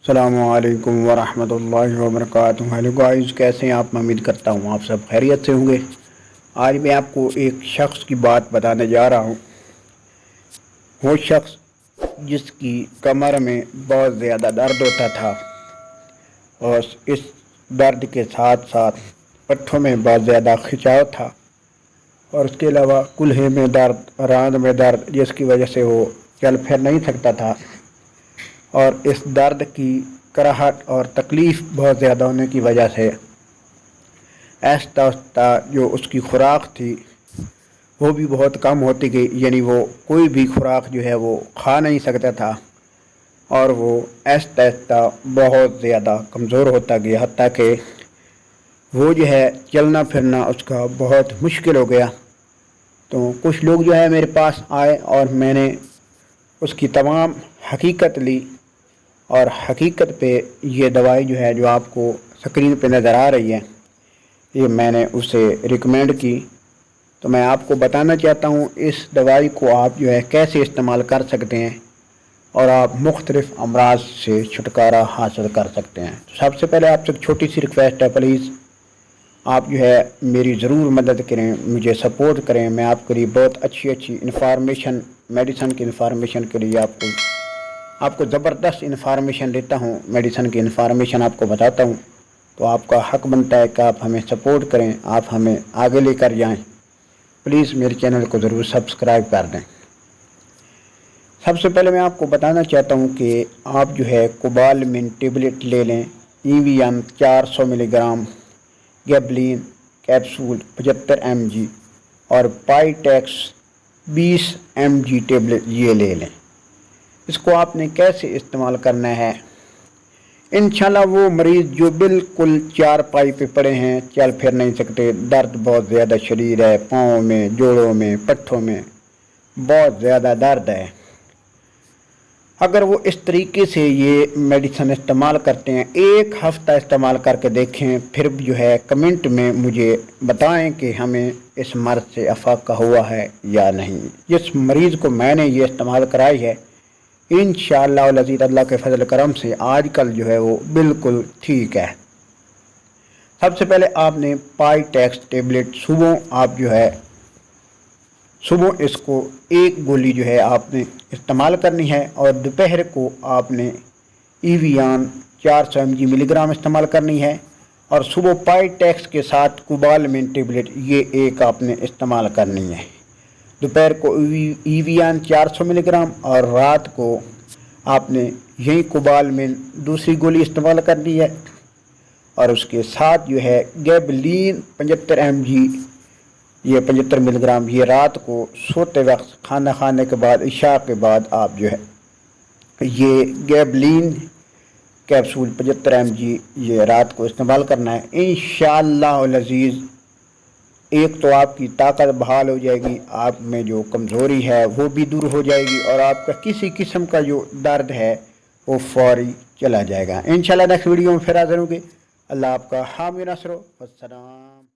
السلام علیکم ورحمۃ اللہ وبرکاتہ۔ ہیلو گائز، کیسے ہیں آپ؟ میں امید کرتا ہوں آپ سب خیریت سے ہوں گے۔ آج میں آپ کو ایک شخص کی بات بتانے جا رہا ہوں۔ وہ شخص جس کی کمر میں بہت زیادہ درد ہوتا تھا اور اس درد کے ساتھ ساتھ پٹھوں میں بہت زیادہ کھچاؤ تھا، اور اس کے علاوہ کلہے میں درد، راند میں درد، جس کی وجہ سے وہ چل پھر نہیں سکتا تھا، اور اس درد کی کراہٹ اور تکلیف بہت زیادہ ہونے کی وجہ سے آہستہ آہستہ جو اس کی خوراک تھی وہ بھی بہت کم ہوتی گئی، یعنی وہ کوئی بھی خوراک جو ہے وہ کھا نہیں سکتا تھا، اور وہ آہستہ آہستہ بہت زیادہ کمزور ہوتا گیا، حتیٰ کہ وہ جو ہے چلنا پھرنا اس کا بہت مشکل ہو گیا۔ تو کچھ لوگ جو ہے میرے پاس آئے اور میں نے اس کی تمام حقیقت لی، اور حقیقت پہ یہ دوائی جو ہے جو آپ کو اسکرین پہ نظر آ رہی ہے، یہ میں نے اسے ریکمینڈ کی۔ تو میں آپ کو بتانا چاہتا ہوں اس دوائی کو آپ جو ہے کیسے استعمال کر سکتے ہیں اور آپ مختلف امراض سے چھٹکارا حاصل کر سکتے ہیں۔ تو سب سے پہلے آپ سے ایک چھوٹی سی ریکویسٹ ہے، پلیز آپ جو ہے میری ضرور مدد کریں، مجھے سپورٹ کریں۔ میں آپ کے لیے بہت اچھی انفارمیشن، میڈیسن کی انفارمیشن کے لیے آپ کو زبردست انفارمیشن دیتا ہوں، میڈیسن کی انفارمیشن آپ کو بتاتا ہوں۔ تو آپ کا حق بنتا ہے کہ آپ ہمیں سپورٹ کریں، آپ ہمیں آگے لے کر جائیں۔ پلیز میرے چینل کو ضرور سبسکرائب کر دیں۔ سب سے پہلے میں آپ کو بتانا چاہتا ہوں کہ آپ جو ہے کوبالمین ٹیبلٹ لے لیں، EVN 400 ملی گرام، گیبلین کیپسول 75 mg اور پائیٹیکس 20 mg ٹیبلٹ یہ لے لیں۔ اس کو آپ نے کیسے استعمال کرنا ہے؟ انشاءاللہ وہ مریض جو بالکل چارپائی پہ پڑے ہیں، چل پھر نہیں سکتے، درد بہت زیادہ شدید ہے، پاؤں میں، جوڑوں میں، پٹھوں میں بہت زیادہ درد ہے، اگر وہ اس طریقے سے یہ میڈیسن استعمال کرتے ہیں، ایک ہفتہ استعمال کر کے دیکھیں، پھر جو ہے کمنٹ میں مجھے بتائیں کہ ہمیں اس مرض سے افاقہ ہوا ہے یا نہیں۔ جس مریض کو میں نے یہ استعمال کرائی ہے، انشاءاللہ العزیز اللہ کے فضل کرم سے آج کل جو ہے وہ بالکل ٹھیک ہے۔ سب سے پہلے آپ نے پائیٹیکس ٹیبلٹ صبح اس کو ایک گولی جو ہے آپ نے استعمال کرنی ہے، اور دوپہر کو آپ نے EVN 400 ملی گرام استعمال کرنی ہے، اور صبح پائیٹیکس کے ساتھ کوبالمین ٹیبلٹ یہ ایک آپ نے استعمال کرنی ہے۔ دوپہر کو EVN 400 ملی گرام اور رات کو آپ نے یہی کوبالمین دوسری گولی استعمال کرنی ہے، اور اس کے ساتھ جو ہے گیبلین 75 mg، یہ 75 ملی گرام، یہ رات کو سوتے وقت کھانا کھانے کے بعد، عشاء کے بعد آپ جو ہے یہ گیبلین کیپسول 75 mg یہ رات کو استعمال کرنا ہے۔ انشاءاللہ العزیز ایک تو آپ کی طاقت بحال ہو جائے گی، آپ میں جو کمزوری ہے وہ بھی دور ہو جائے گی، اور آپ کا کسی قسم کا جو درد ہے وہ فوری چلا جائے گا۔ انشاءاللہ نیکسٹ ویڈیو میں پھر حاضر ہوں گے۔ اللہ آپ کا حامی نصر ہو۔ السلام۔